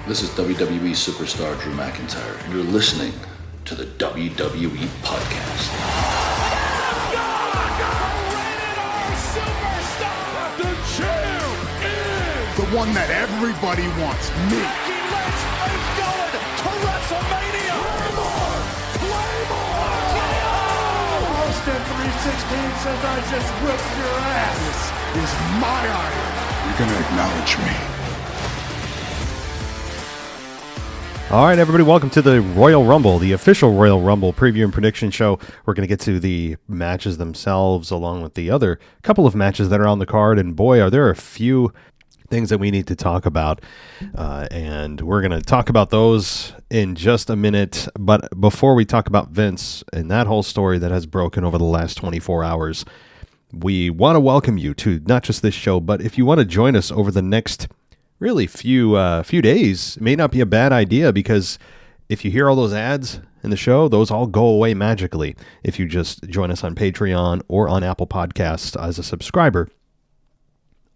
This is WWE superstar Drew McIntyre, and you're listening to the WWE Podcast. The champ is the one that everybody wants, me. Becky Lynch is going to WrestleMania. Claymore! Austin 316 says I just whipped your ass. This is my iron. You're going to acknowledge me. All right, everybody, welcome to the Royal Rumble, the official Royal Rumble preview and prediction show. We're going to get to the matches themselves along with the other couple of matches that are on the card. And boy, are there a few things that we need to talk about. And we're going to talk about those in just a minute. But before we talk about Vince and that whole story that has broken over the last 24 hours, we want to welcome you to not just this show, but if you want to join us over the next really few days, it may not be a bad idea, because if you hear all those ads in the show, those all go away magically if you just join us on Patreon or on Apple Podcasts as a subscriber.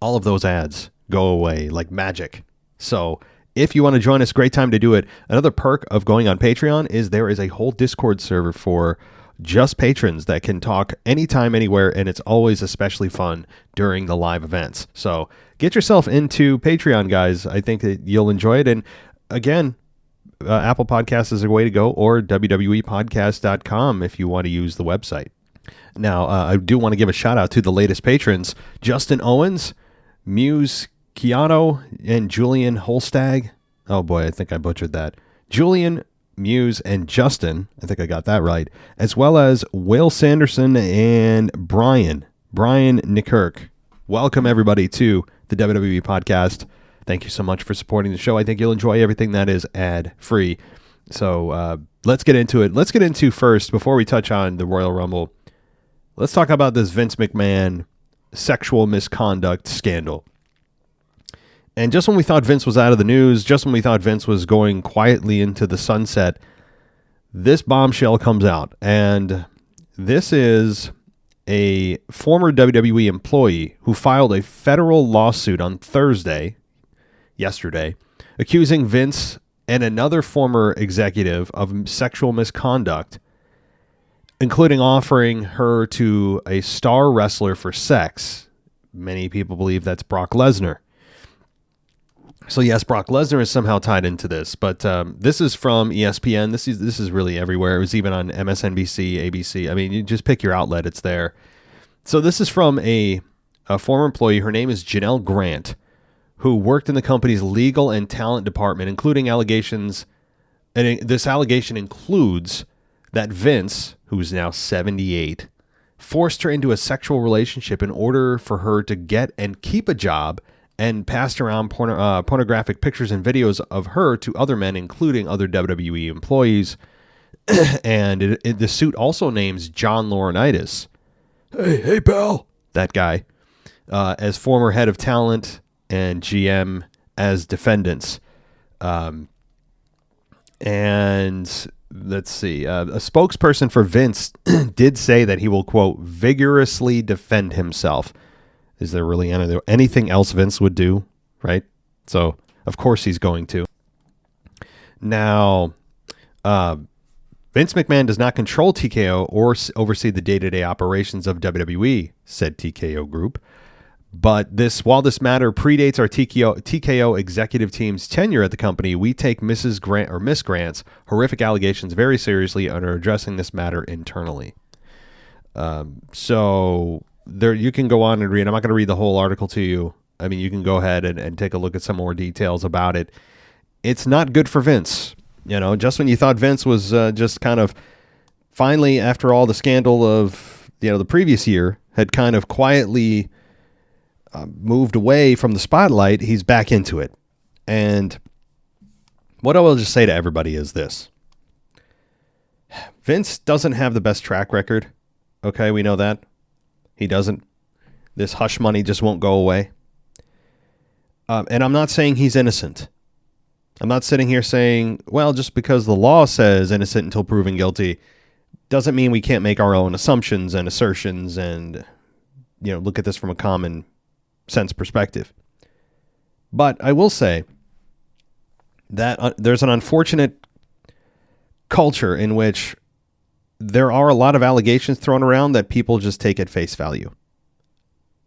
All of those ads go away like magic. So if you want to join us, great time to do it. Another perk of going on Patreon is there is a whole Discord server for just patrons that can talk anytime, anywhere, and it's always especially fun during the live events. So get yourself into Patreon, guys. I think that you'll enjoy it. And again, Apple Podcasts is a way to go, or wwepodcast.com if you want to use the website. Now, I do want to give a shout out to the latest patrons, Justin Owens, Muse Keanu, and Julian Holstag. Oh boy, I think I butchered that. Julian, Muse, and Justin, I think I got that right, as well as Will Sanderson and Brian Nickkirk. Welcome, everybody, to the WWE Podcast. Thank you so much for supporting the show. I think you'll enjoy everything that is ad-free. So let's get into it. Let's get into first, before we touch on the Royal Rumble, let's talk about this Vince McMahon sexual misconduct scandal. And just when we thought Vince was out of the news, just when we thought Vince was going quietly into the sunset, this bombshell comes out. And this is a former WWE employee who filed a federal lawsuit on yesterday, accusing Vince and another former executive of sexual misconduct, including offering her to a star wrestler for sex. Many people believe that's Brock Lesnar. So yes, Brock Lesnar is somehow tied into this, but this is from ESPN. This is really everywhere. It was even on MSNBC, ABC. I mean, you just pick your outlet, it's there. So this is from a former employee. Her name is Janelle Grant, who worked in the company's legal and talent department, including allegations. And this allegation includes that Vince, who's now 78, forced her into a sexual relationship in order for her to get and keep a job, and passed around pornographic pictures and videos of her to other men, including other WWE employees. And the suit also names John Laurinaitis, hey pal, that guy, as former head of talent and GM as defendants. And let's see, a spokesperson for Vince did say that he will, quote, vigorously defend himself. Is there really anything else Vince would do, right? So, of course he's going to. Now, Vince McMahon does not control TKO or oversee the day-to-day operations of WWE, said TKO Group. But while this matter predates our TKO executive team's tenure at the company, we take Miss Grant's horrific allegations very seriously and are addressing this matter internally. So there, you can go on and read. I'm not going to read the whole article to you. I mean, you can go ahead and take a look at some more details about it. It's not good for Vince. You know, just when you thought Vince was just kind of finally, after all the scandal of, the previous year, had kind of quietly moved away from the spotlight, he's back into it. And what I will just say to everybody is this. Vince doesn't have the best track record. Okay, we know that. He doesn't. This hush money just won't go away. And I'm not saying he's innocent. I'm not sitting here saying, well, just because the law says innocent until proven guilty doesn't mean we can't make our own assumptions and assertions and, look at this from a common sense perspective. But I will say that there's an unfortunate culture in which there are a lot of allegations thrown around that people just take at face value.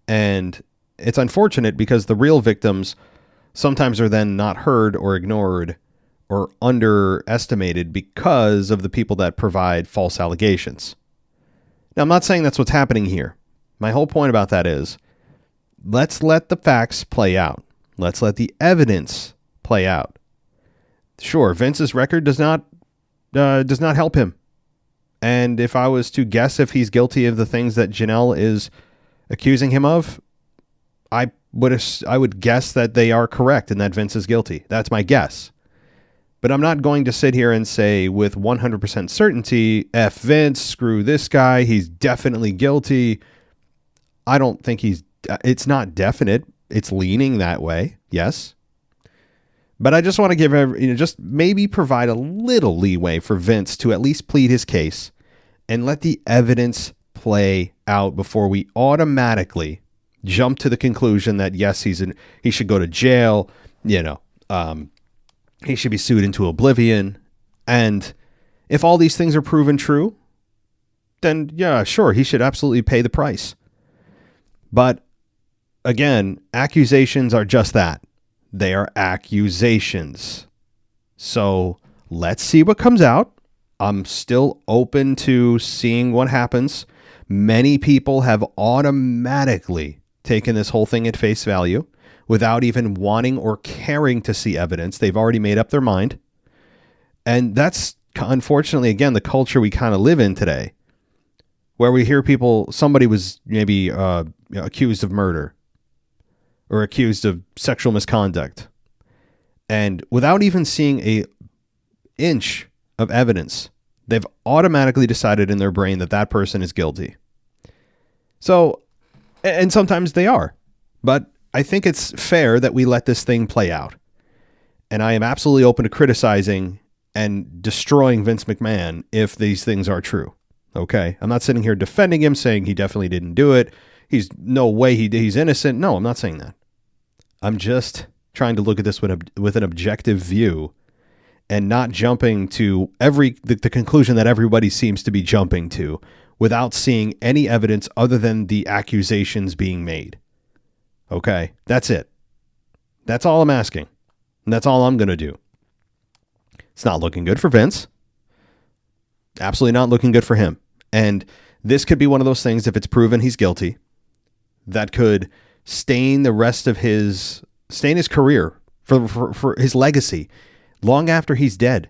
And it's unfortunate because the real victims sometimes are then not heard or ignored or underestimated because of the people that provide false allegations. Now, I'm not saying that's what's happening here. My whole point about that is, let's let the facts play out. Let's let the evidence play out. Sure, Vince's record does not help him. And if I was to guess if he's guilty of the things that Janelle is accusing him of, I would guess that they are correct and that Vince is guilty. That's my guess. But I'm not going to sit here and say with 100% certainty, F Vince, screw this guy, he's definitely guilty. I don't think it's not definite. It's leaning that way, yes. But I just want to give, just maybe provide a little leeway for Vince to at least plead his case and let the evidence play out before we automatically jump to the conclusion that, yes, he should go to jail, he should be sued into oblivion. And if all these things are proven true, then yeah, sure, he should absolutely pay the price. But again, accusations are just that. They are accusations. So let's see what comes out. I'm still open to seeing what happens. Many people have automatically taken this whole thing at face value without even wanting or caring to see evidence. They've already made up their mind. And that's, unfortunately, again, the culture we kind of live in today, where we hear somebody was maybe accused of murder or accused of sexual misconduct. And without even seeing an inch of evidence, they've automatically decided in their brain that that person is guilty. So, and sometimes they are, but I think it's fair that we let this thing play out. And I am absolutely open to criticizing and destroying Vince McMahon if these things are true. Okay? I'm not sitting here defending him, saying he definitely didn't do it. He's no way he's innocent. No, I'm not saying that. I'm just trying to look at this with an objective view and not jumping to the conclusion that everybody seems to be jumping to without seeing any evidence other than the accusations being made. Okay, that's it. That's all I'm asking. And that's all I'm going to do. It's not looking good for Vince. Absolutely not looking good for him. And this could be one of those things, if it's proven he's guilty, that could stain his career for his legacy long after he's dead.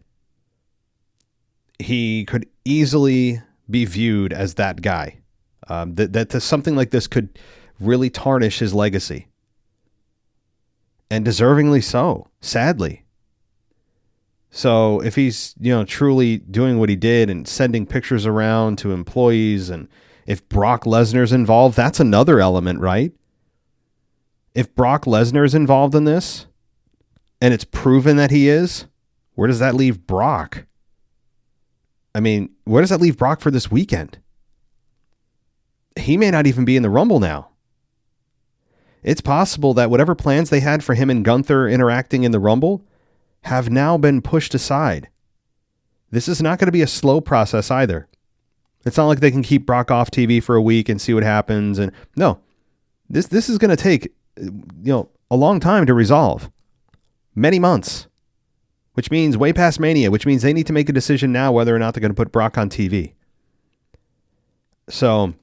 He could easily be viewed as that guy. That something like this could really tarnish his legacy. And deservingly so, sadly. So if he's, truly doing what he did and sending pictures around to employees, and if Brock Lesnar's involved, that's another element, right? If Brock Lesnar's involved in this and it's proven that he is, where does that leave Brock? I mean, where does that leave Brock for this weekend? He may not even be in the Rumble now. It's possible that whatever plans they had for him and Gunther interacting in the Rumble have now been pushed aside. This is not going to be a slow process either. It's not like they can keep Brock off TV for a week and see what happens. And no, this is going to take, a long time to resolve. Many months, which means way past Mania, which means they need to make a decision now whether or not they're going to put Brock on TV. So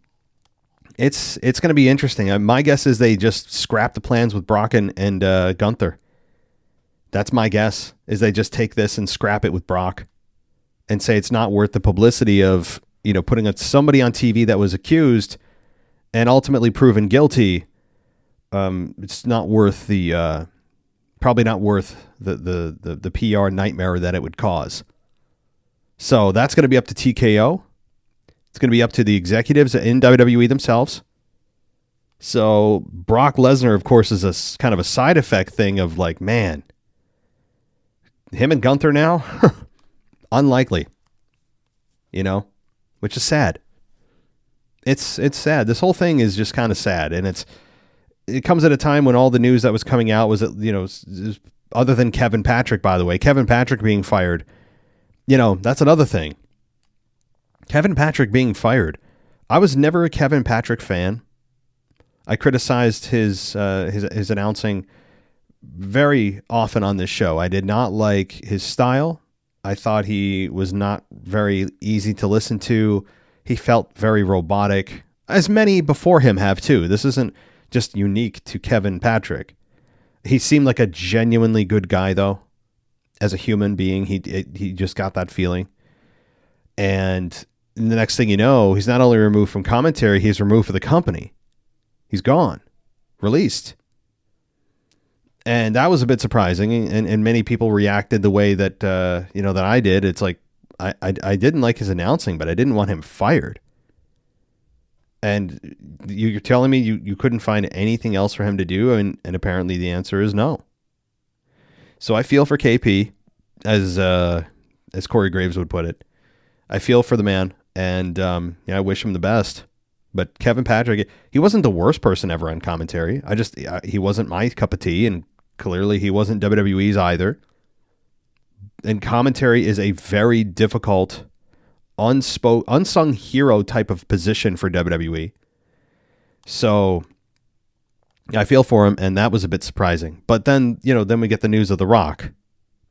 it's going to be interesting. My guess is they just scrap the plans with Brock and Gunther. That's my guess, is they just take this and scrap it with Brock and say it's not worth the publicity of, putting somebody on TV that was accused and ultimately proven guilty. It's not worth probably not worth the PR nightmare that it would cause. So that's going to be up to TKO. It's going to be up to the executives in WWE themselves. So Brock Lesnar, of course, is a kind of a side effect thing of like, man, him and Gunther now, unlikely, which is sad. It's sad. This whole thing is just kind of sad. And it comes at a time when all the news that was coming out was that, other than Kevin Patrick, by the way. Kevin Patrick being fired, that's another thing. Kevin Patrick being fired. I was never a Kevin Patrick fan. I criticized his announcing very often on this show. I did not like his style. I thought he was not very easy to listen to. He felt very robotic, as many before him have too. This isn't just unique to Kevin Patrick. He seemed like a genuinely good guy, though. As a human being, he just got that feeling. And the next thing you know, he's not only removed from commentary, he's removed from the company. He's gone, released. And that was a bit surprising, and many people reacted the way that that I did. It's like I didn't like his announcing, but I didn't want him fired. And you're telling me you couldn't find anything else for him to do, and apparently the answer is no. So I feel for KP, as Corey Graves would put it. I feel for the man, and I wish him the best. But Kevin Patrick, he wasn't the worst person ever on commentary. He wasn't my cup of tea, and clearly he wasn't WWE's either. And commentary is a very difficult, unsung hero type of position for WWE. So I feel for him, and that was a bit surprising. But then, then we get the news of The Rock.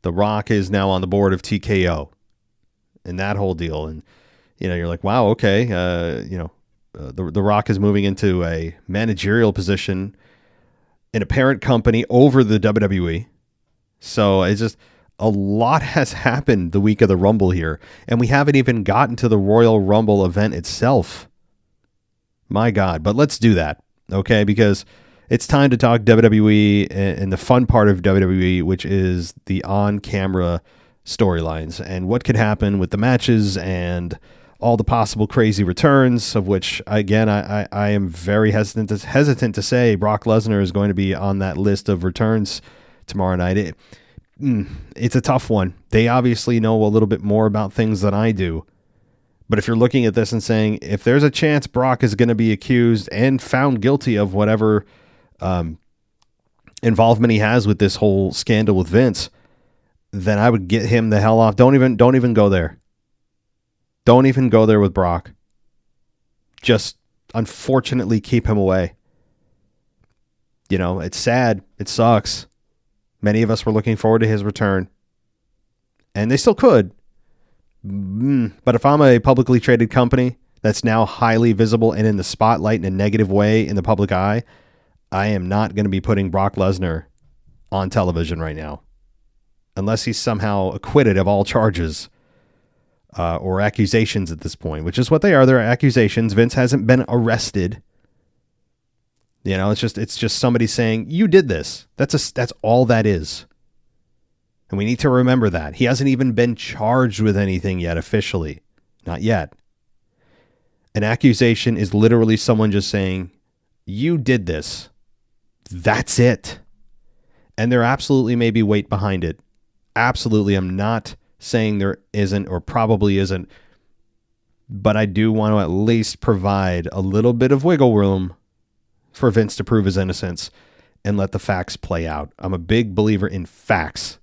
The Rock is now on the board of TKO, and that whole deal. And you're like, wow, okay. The Rock is moving into a managerial position in a parent company over the WWE. So it's just a lot has happened the week of the Rumble here, and we haven't even gotten to the Royal Rumble event itself. My God, but let's do that, okay? Because it's time to talk WWE and the fun part of WWE, which is the on-camera storylines and what could happen with the matches and all the possible crazy returns, of which, again, I am very hesitant to say Brock Lesnar is going to be on that list of returns tomorrow night. It's a tough one. They obviously know a little bit more about things than I do. But if you're looking at this and saying, if there's a chance Brock is going to be accused and found guilty of whatever involvement he has with this whole scandal with Vince, then I would get him the hell off. Don't even go there. Don't even go there with Brock. Just unfortunately keep him away. It's sad. It sucks. Many of us were looking forward to his return. And they still could. But if I'm a publicly traded company that's now highly visible and in the spotlight in a negative way in the public eye, I am not going to be putting Brock Lesnar on television right now. Unless he's somehow acquitted of all charges. Or accusations at this point, which is what they are. They're accusations. Vince hasn't been arrested. It's just somebody saying, you did this. That's all that is. And we need to remember that. He hasn't even been charged with anything yet officially. Not yet. An accusation is literally someone just saying, you did this. That's it. And there absolutely may be weight behind it. Absolutely. I'm not saying there isn't or probably isn't, but I do want to at least provide a little bit of wiggle room for Vince to prove his innocence and let the facts play out. I'm a big believer in facts.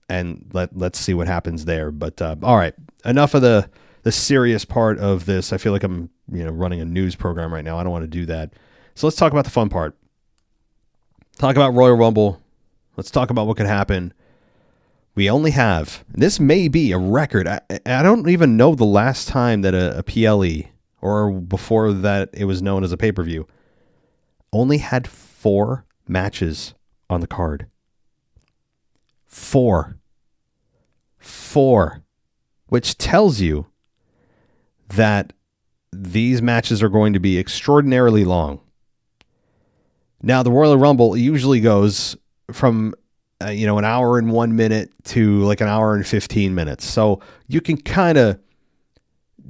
And let's see what happens there. But all right, enough of the serious part of this. I feel like I'm running a news program right now. I don't want to do that. So let's talk about the fun part. Talk about Royal Rumble. Let's talk about what could happen. We only have, this may be a record. I don't even know the last time that a PLE, or before that it was known as a pay-per-view, only had 4 matches on the card. 4. Which tells you that these matches are going to be extraordinarily long. Now, the Royal Rumble usually goes from an hour and 1 minute to like an hour and 15 minutes. So you can kind of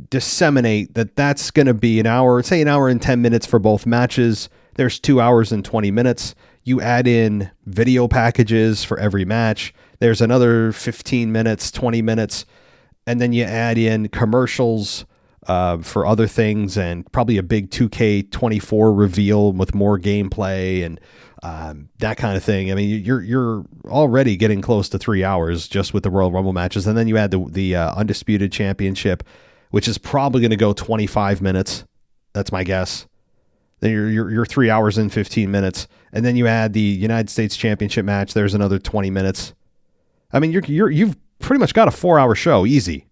disseminate that's going to be an hour and 10 minutes for both matches. There's 2 hours and 20 minutes. You add in video packages for every match. There's another 15 minutes, 20 minutes. And then you add in commercials for other things and probably a big 2K24 reveal with more gameplay and that kind of thing. I mean, you're already getting close to 3 hours just with the Royal Rumble matches, and then you add the Undisputed Championship, which is probably going to go 25 minutes. That's my guess. Then you're 3 hours and 15 minutes, and then you add the United States Championship match. There's another 20 minutes. I mean, you've pretty much got a 4 hour show easy,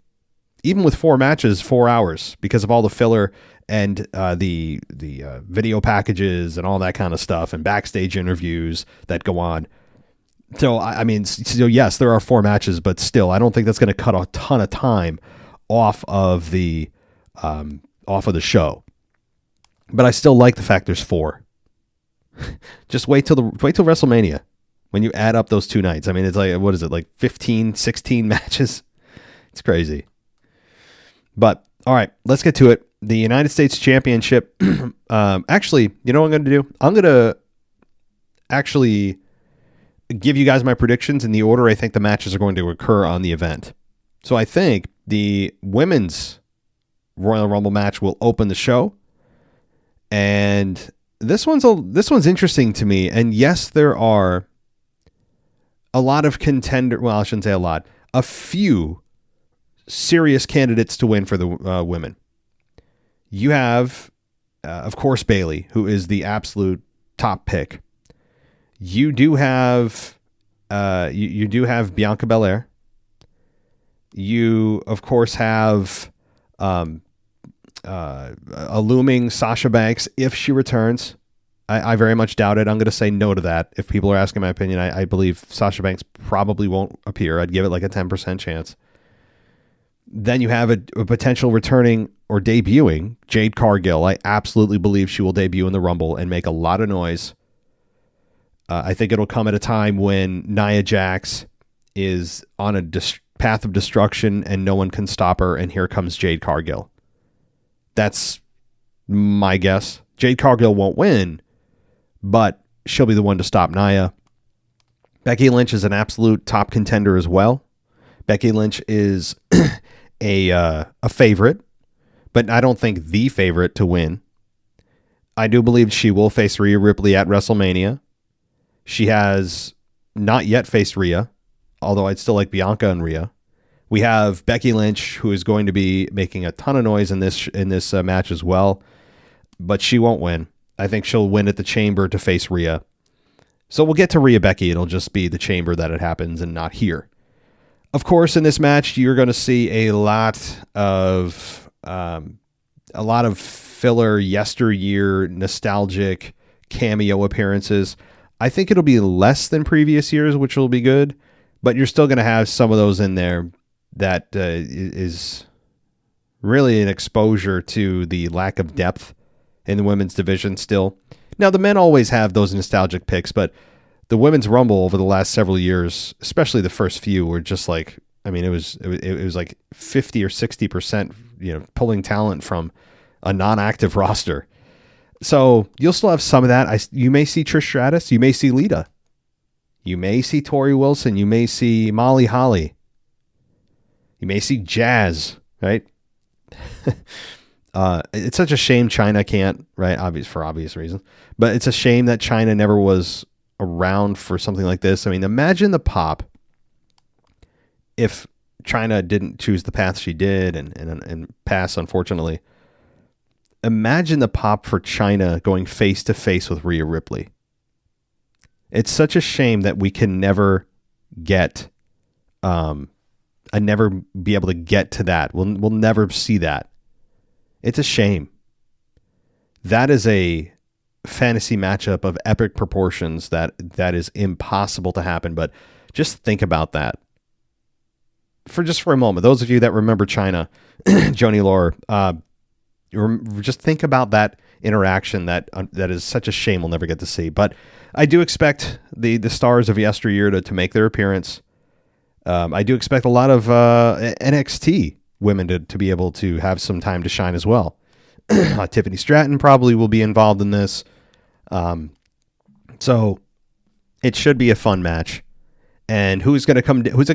even with 4 matches, 4 hours because of all the filler and the video packages and all that kind of stuff and backstage interviews that go on. So, I mean, so yes, there are 4 matches, but still, I don't think that's going to cut a ton of time off of the show. But I still like the fact there's 4. Just wait till WrestleMania when you add up those 2 nights. I mean, it's like, what is it, like 15, 16 matches? It's crazy. But all right, let's get to it. The United States Championship. Actually, you know what I'm going to do? I'm going to actually give you guys my predictions in the order I think the matches are going to occur on the event. So I think the women's Royal Rumble match will open the show. And this one's interesting to me. And yes, there are a lot of contender. Well, I shouldn't say a lot. A few serious candidates to win for the women. You have, of course, Bayley, who is the absolute top pick. You do have, you do have Bianca Belair. You, of course, have a looming Sasha Banks if she returns. I very much doubt it. I'm going to say no to that. If people are asking my opinion, I believe Sasha Banks probably won't appear. I'd give it like a 10% chance. Then you have a potential returning or debuting Jade Cargill. I absolutely believe she will debut in the Rumble and make a lot of noise. I think it'll come at a time when Nia Jax is on a path of destruction and no one can stop her, and here comes Jade Cargill. That's my guess. Jade Cargill won't win, but she'll be the one to stop Nia. Becky Lynch is an absolute top contender as well. Becky Lynch is a favorite, but I don't think the favorite to win. I do believe she will face Rhea Ripley at WrestleMania. She has not yet faced Rhea, although I'd still like Bianca and Rhea. We have Becky Lynch, who is going to be making a ton of noise in this match as well, but she won't win. I think she'll win at the Chamber to face Rhea. So we'll get to Rhea Becky. It'll just be the Chamber that it happens and not here. Of course, in this match, you're going to see a lot of filler, yesteryear, nostalgic cameo appearances. I think it'll be less than previous years, which will be good, but you're still going to have some of those in there that is really an exposure to the lack of depth in the women's division still. Now, the men always have those nostalgic picks, but the women's Rumble over the last several years, especially the first few, were just like, I mean, it was like 50 or 60%, pulling talent from a non-active roster. So you'll still have some of that. You may see Trish Stratus. You may see Lita. You may see Tori Wilson. You may see Molly Holly. You may see Jazz, right? It's such a shame China can't, right? For obvious reasons. But it's a shame that China never was around for something like this. I mean, imagine the pop if China didn't choose the path she did and pass, unfortunately. Imagine the pop for China going face to face with Rhea Ripley. It's such a shame that we can never get, never be able to get to that. We'll never see that. It's a shame. That is a fantasy matchup of epic proportions that is impossible to happen. But just think about that for a moment. Those of you that remember China, Joni Lawler, just think about that interaction that is such a shame we'll never get to see. But I do expect the stars of yesteryear to make their appearance. I do expect a lot of NXT women to be able to have some time to shine as well. Tiffany Stratton probably will be involved in this. So it should be a fun match. And who's it going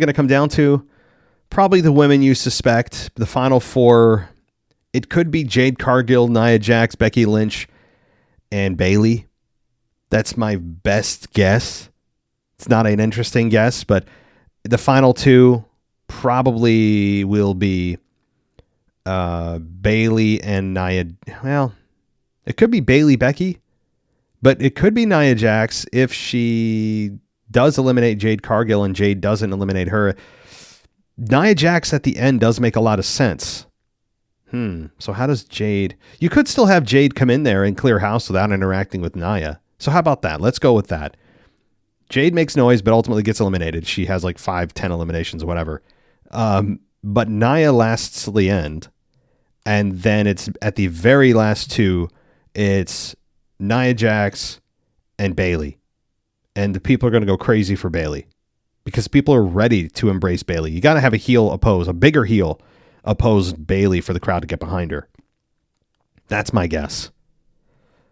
to come down to? Probably the women you suspect. The final 4. It could be Jade Cargill, Nia Jax, Becky Lynch, and Bayley. That's my best guess. It's not an interesting guess, but the final two probably will be Bayley and Nia. Well, it could be Bayley Becky, but it could be Nia Jax if she does eliminate Jade Cargill and Jade doesn't eliminate her. Nia Jax at the end does make a lot of sense. So how does Jade... You could still have Jade come in there and clear house without interacting with Nia. So how about that? Let's go with that. Jade makes noise, but ultimately gets eliminated. She has like 5-10 eliminations, whatever. But Nia lasts to the end. And then it's at the very last two, it's Nia Jax and Bayley. And the people are going to go crazy for Bayley because people are ready to embrace Bayley. You got to have a heel oppose, a bigger heel oppose Bayley for the crowd to get behind her. That's my guess.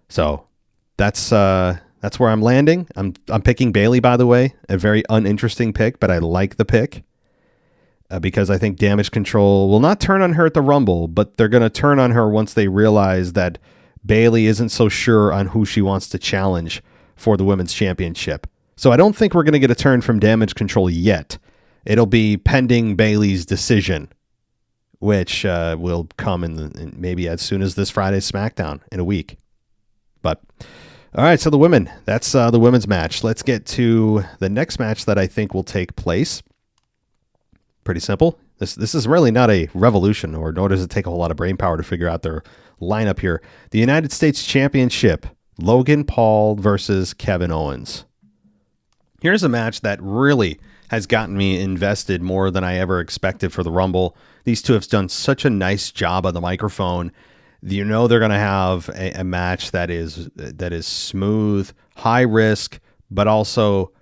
So that's where I'm landing. I'm picking Bayley, by the way, a very uninteresting pick, but I like the pick because I think Damage Control will not turn on her at the Rumble, but they're going to turn on her once they realize that Bayley isn't so sure on who she wants to challenge for the Women's Championship. So I don't think we're going to get a turn from Damage Control yet. It'll be pending Bayley's decision, which will come in maybe as soon as this Friday's SmackDown in a week. But all right, so the women, that's the women's match. Let's get to the next match that I think will take place. Pretty simple. This is really not a revolution, nor does it take a whole lot of brain power to figure out their lineup here. The United States Championship, Logan Paul versus Kevin Owens. Here's a match that really has gotten me invested more than I ever expected for the Rumble. These two have done such a nice job on the microphone. You know they're going to have a match that is smooth, high risk, but also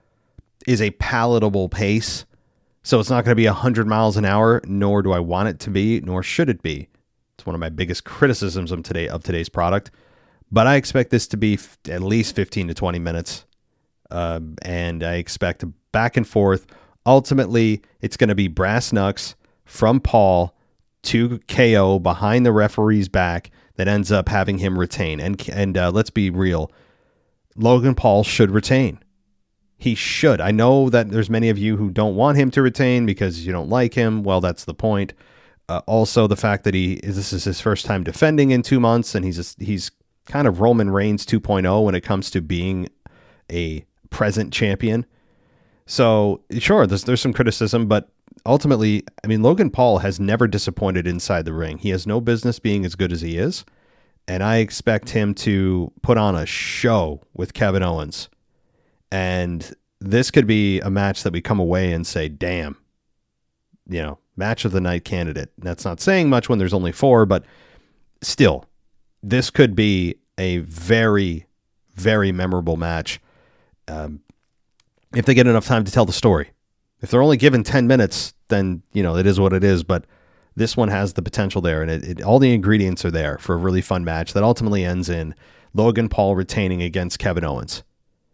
is a palatable pace. So it's not going to be 100 miles an hour, nor do I want it to be, nor should it be. It's one of my biggest criticisms of today's product. But I expect this to be at least 15 to 20 minutes. And I expect back and forth. Ultimately, it's going to be brass knucks from Paul to KO behind the referee's back that ends up having him retain. And let's be real, Logan Paul should retain. He should. I know that there's many of you who don't want him to retain because you don't like him. Well, that's the point. Also, the fact that this is his first time defending in 2 months, and he's kind of Roman Reigns 2.0 when it comes to being a present champion. So sure, there's some criticism, but ultimately, I mean, Logan Paul has never disappointed inside the ring. He has no business being as good as he is, and I expect him to put on a show with Kevin Owens. And this could be a match that we come away and say, damn, match of the night candidate. That's not saying much when there's only 4, but still, this could be a very, very memorable match. If they get enough time to tell the story. If they're only given 10 minutes, then, it is what it is. But this one has the potential there, and all the ingredients are there for a really fun match that ultimately ends in Logan Paul retaining against Kevin Owens.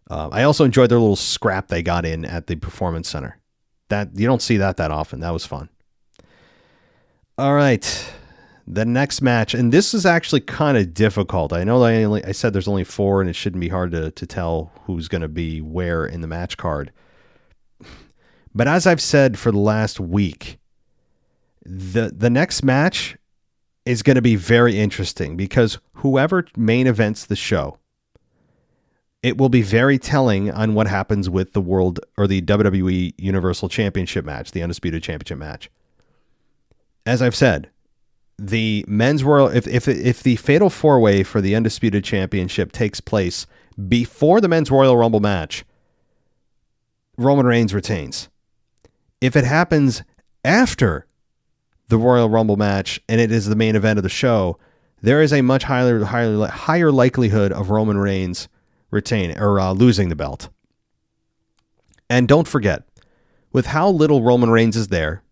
I also enjoyed their little scrap they got in at the Performance Center. That you don't see that often. That was fun. All right. The next match, and this is actually kind of difficult. I know I said there's only 4, and it shouldn't be hard to tell who's going to be where in the match card. But as I've said for the last week, the next match is going to be very interesting because whoever main events the show, it will be very telling on what happens with the World or the WWE Universal Championship match, the Undisputed Championship match. As I've said, the men's Royal, if the Fatal 4-Way for the Undisputed Championship takes place before the men's Royal Rumble match, Roman Reigns retains. If it happens after the Royal Rumble match and it is the main event of the show, there is a much higher likelihood of Roman Reigns retaining or losing the belt. And don't forget, with how little Roman Reigns is there,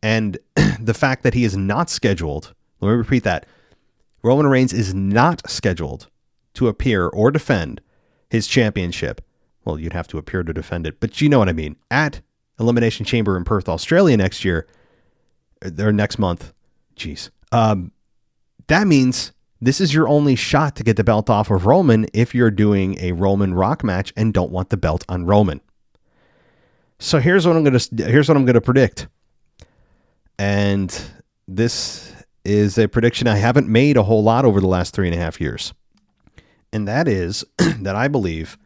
and the fact that he is not scheduled, let me repeat that, Roman Reigns is not scheduled to appear or defend his championship. Well, you'd have to appear to defend it, but you know what I mean. At Elimination Chamber in Perth, Australia next month. Jeez. That means This is your only shot to get the belt off of Roman if you're doing a Roman Rock match and don't want the belt on Roman. So here's what I'm going to predict. And this is a prediction I haven't made a whole lot over the last 3.5 years. And that is that I believe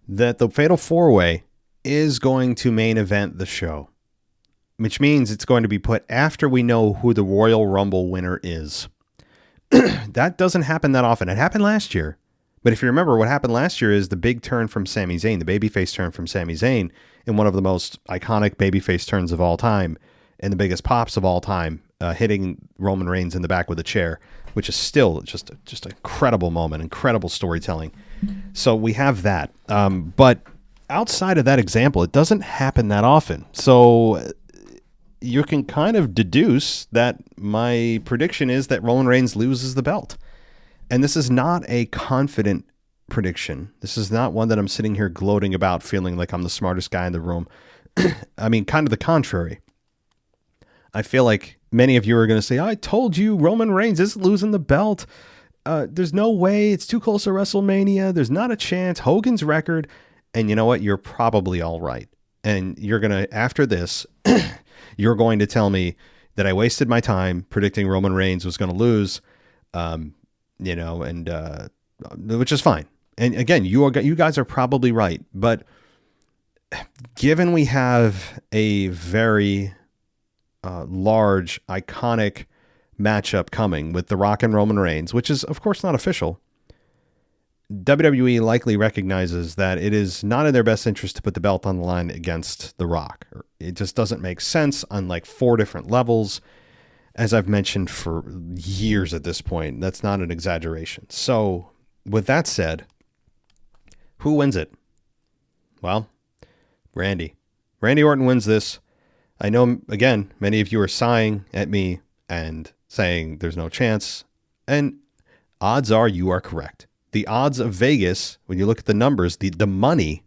that the Fatal 4-Way is going to main event the show, which means it's going to be put after we know who the Royal Rumble winner is. That doesn't happen that often. It happened last year. But if you remember, what happened last year is the big turn from Sami Zayn, the babyface turn from Sami Zayn, in one of the most iconic babyface turns of all time and the biggest pops of all time, hitting Roman Reigns in the back with a chair, which is still just an incredible moment, incredible storytelling. So we have that. But outside of that example, it doesn't happen that often. So you can kind of deduce that my prediction is that Roman Reigns loses the belt. And this is not a confident prediction. This is not one that I'm sitting here gloating about, feeling like I'm the smartest guy in the room. I mean, kind of the contrary. I feel like many of you are going to say, I told you Roman Reigns isn't losing the belt. There's no way. It's too close to WrestleMania. There's not a chance. Hogan's record. And you know what? You're probably all right. And you're going to, after this, you're going to tell me that I wasted my time predicting Roman Reigns was going to lose, which is fine. And again, you guys are probably right. But given we have a very large, iconic matchup coming with The Rock and Roman Reigns, which is, of course, not official, WWE likely recognizes that it is not in their best interest to put the belt on the line against The Rock. It just doesn't make sense on like 4 different levels, as I've mentioned for years at this point. That's not an exaggeration. So with that said, who wins it? Well, Randy Orton wins this. I know, again, many of you are sighing at me and saying there's no chance. And odds are you are correct. The odds of Vegas, when you look at the numbers, the money,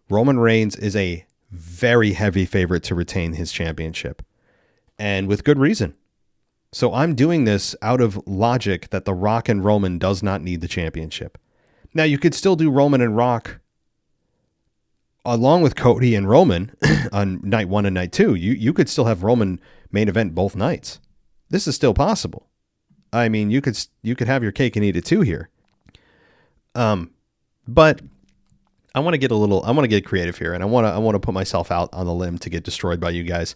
Roman Reigns is a very heavy favorite to retain his championship. And with good reason. So I'm doing this out of logic that The Rock and Roman does not need the championship. Now, you could still do Roman and Rock along with Cody and Roman on night 1 and night 2. You could still have Roman main event both nights. This is still possible. I mean, you could have your cake and eat it too here. But I want to get creative here, and I want to put myself out on the limb to get destroyed by you guys.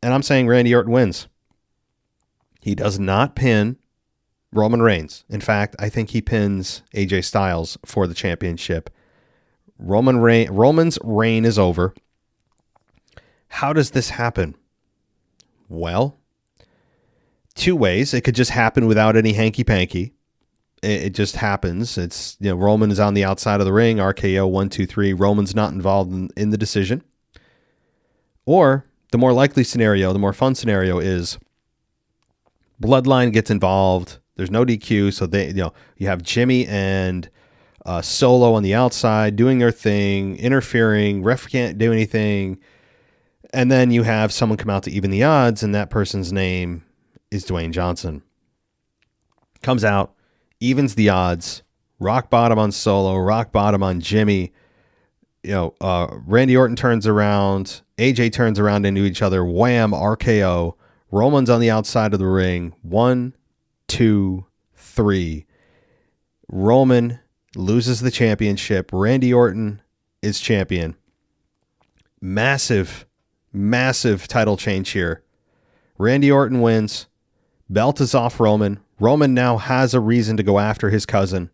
And I'm saying Randy Orton wins. He does not pin Roman Reigns. In fact, I think he pins AJ Styles for the championship. Roman's reign is over. How does this happen? Well, 2 ways. It could just happen without any hanky-panky. It just happens. It's, Roman is on the outside of the ring, RKO 1, 2, 3. Roman's not involved in the decision. Or the more likely scenario, the more fun scenario is Bloodline gets involved. There's no DQ, so you have Jimmy and Solo on the outside doing their thing, interfering. Ref can't do anything, and then you have someone come out to even the odds, and that person's name is Dwayne Johnson. Comes out, evens the odds. Rock bottom on Solo, rock bottom on Jimmy. Randy Orton turns around, AJ turns around into each other. Wham! RKO. Roman's on the outside of the ring. 1, 2, 3. Roman loses the championship. Randy Orton is champion. Massive title change here. Randy Orton wins. Belt is off Roman. Roman now has a reason to go after his cousin.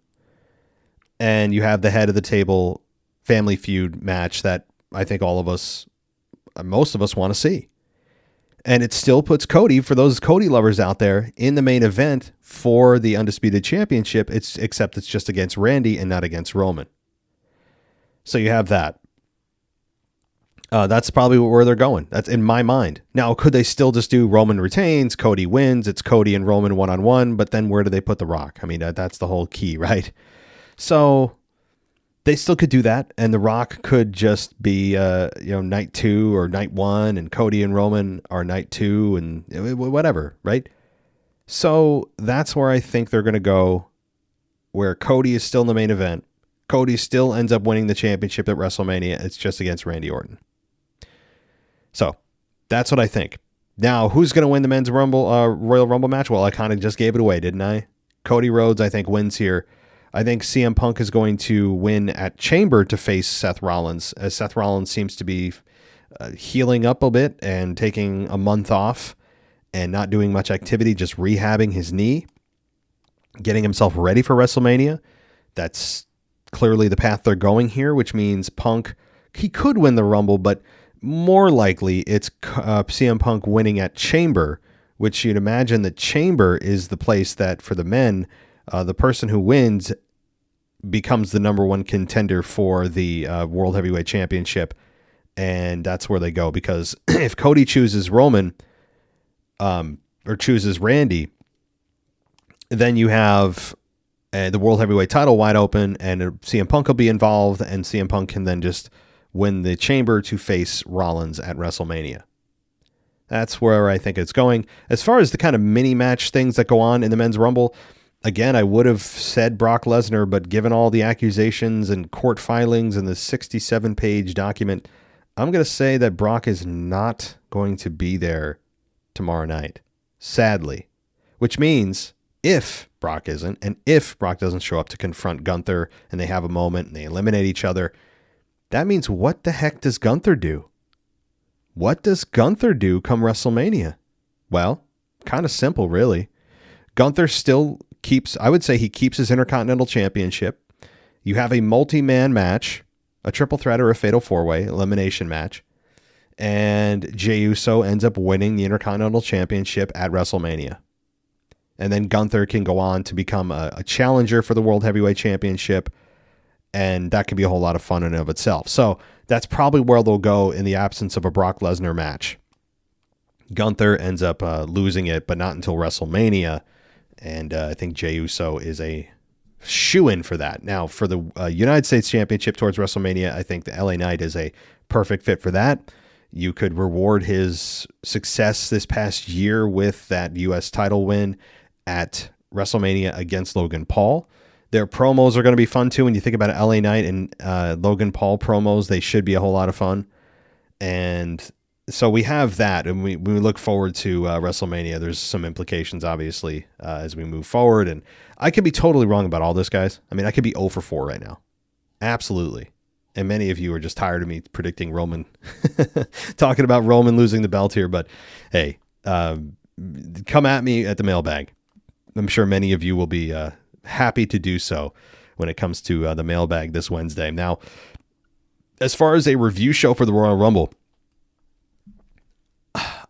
And you have the head of the table family feud match that I think most of us want to see. And it still puts Cody, for those Cody lovers out there, in the main event for the Undisputed Championship, except it's just against Randy and not against Roman. So you have that. That's probably where they're going. That's in my mind. Now, could they still just do Roman retains, Cody wins, it's Cody and Roman one-on-one, but then where do they put The Rock? I mean, that's the whole key, right? So they still could do that, and The Rock could just be, night 2 or night 1, and Cody and Roman are night 2, and whatever, right? So that's where I think they're going to go, where Cody is still in the main event. Cody still ends up winning the championship at WrestleMania. It's just against Randy Orton. So that's what I think. Now, who's going to win the men's Royal Rumble match? Well, I kind of just gave it away, didn't I? Cody Rhodes, I think, wins here. I think CM Punk is going to win at Chamber to face Seth Rollins, as Seth Rollins seems to be healing up a bit and taking a month off and not doing much activity, just rehabbing his knee, getting himself ready for WrestleMania. That's clearly the path they're going here, which means Punk, he could win the Rumble, but more likely it's CM Punk winning at Chamber, which you'd imagine that Chamber is the place that for the men, the person who wins becomes the number one contender for the World Heavyweight Championship. And that's where they go, because if Cody chooses Roman or chooses Randy, then you have the World Heavyweight title wide open, and CM Punk will be involved, and CM Punk can then just win the Chamber to face Rollins at WrestleMania. That's where I think it's going. As far as the kind of mini match things that go on in the men's Rumble, again, I would have said Brock Lesnar, but given all the accusations and court filings and the 67-page document, I'm going to say that Brock is not going to be there tomorrow night, sadly, which means if Brock isn't, and if Brock doesn't show up to confront Gunther and they have a moment and they eliminate each other, that means what the heck does Gunther do? What does Gunther do come WrestleMania? Well, kind of simple, really. Gunther still keeps, I would say he keeps his Intercontinental Championship. You have a multi-man match, a triple threat or a fatal four-way elimination match, and Jey Uso ends up winning the Intercontinental Championship at WrestleMania. And then Gunther can go on to become a challenger for the World Heavyweight Championship, and that could be a whole lot of fun in and of itself. So that's probably where they'll go in the absence of a Brock Lesnar match. Gunther ends up losing it, but not until WrestleMania, and I think Jey Uso is a shoo-in for that. Now, for the United States Championship towards WrestleMania, I think the LA Knight is a perfect fit for that. You could reward his success this past year with that U.S. title win at WrestleMania against Logan Paul. Their promos are going to be fun too. When you think about LA Knight and Logan Paul promos, they should be a whole lot of fun. And so we have that, and we look forward to WrestleMania. There's some implications, obviously, as we move forward. And I could be totally wrong about all this, guys. I mean, I could be 0 for 4 right now. Absolutely. And many of you are just tired of me predicting Roman, talking about Roman losing the belt here. But hey, come at me at the mailbag. I'm sure many of you will be happy to do so when it comes to the mailbag this Wednesday. Now, as far as a review show for the Royal Rumble,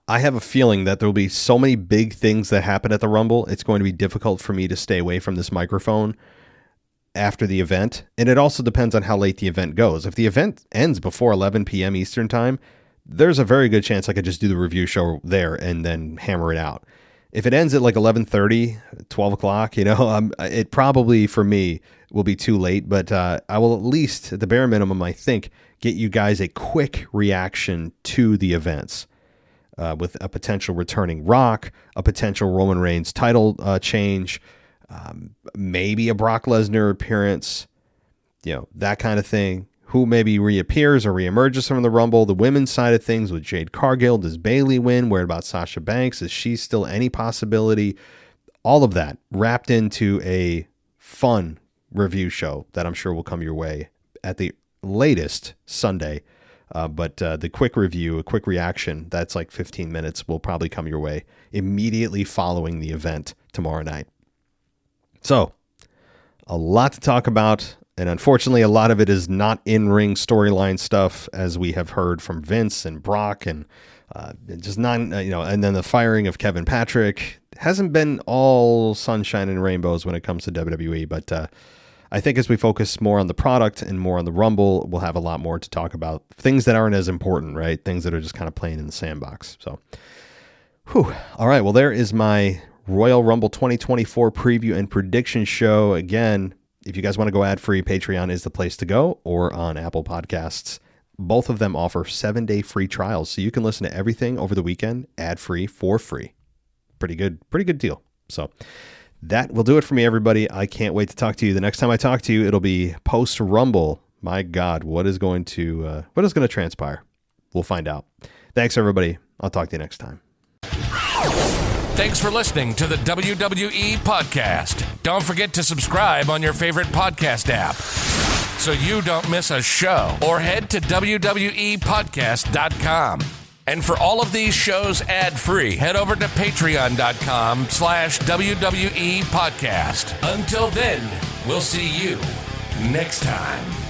I have a feeling that there will be so many big things that happen at the Rumble, it's going to be difficult for me to stay away from this microphone after the event. And it also depends on how late the event goes. If the event ends before 11 p.m. Eastern time, there's a very good chance I could just do the review show there and then hammer it out. If it ends at like 11:30, 12 o'clock, it probably for me will be too late, but I will at least, at the bare minimum, I think, get you guys a quick reaction to the events. With a potential returning Rock, a potential Roman Reigns title change, maybe a Brock Lesnar appearance, that kind of thing. Who maybe reappears or reemerges from the Rumble. The women's side of things with Jade Cargill. Does Bayley win? Where about Sasha Banks? Is she still any possibility? All of that wrapped into a fun review show that I'm sure will come your way at the latest Sunday. But the quick review, a quick reaction, that's like 15 minutes, will probably come your way immediately following the event tomorrow night. So, a lot to talk about, and unfortunately, a lot of it is not in-ring storyline stuff, as we have heard from Vince and Brock, and just not, and then the firing of Kevin Patrick hasn't been all sunshine and rainbows when it comes to WWE, but I think as we focus more on the product and more on the Rumble, we'll have a lot more to talk about. Things that aren't as important, right? Things that are just kind of playing in the sandbox. So, all right. Well, there is my Royal Rumble 2024 preview and prediction show. Again, if you guys want to go ad-free, Patreon is the place to go, or on Apple Podcasts. Both of them offer 7-day free trials, so you can listen to everything over the weekend ad-free for free. Pretty good deal. So that will do it for me, everybody. I can't wait to talk to you. The next time I talk to you, it'll be post-Rumble. My God, what is going to transpire? We'll find out. Thanks, everybody. I'll talk to you next time. Thanks for listening to the WWE Podcast. Don't forget to subscribe on your favorite podcast app so you don't miss a show, or head to WWEpodcast.com. And for all of these shows ad-free, head over to patreon.com/WWE Podcast. Until then, we'll see you next time.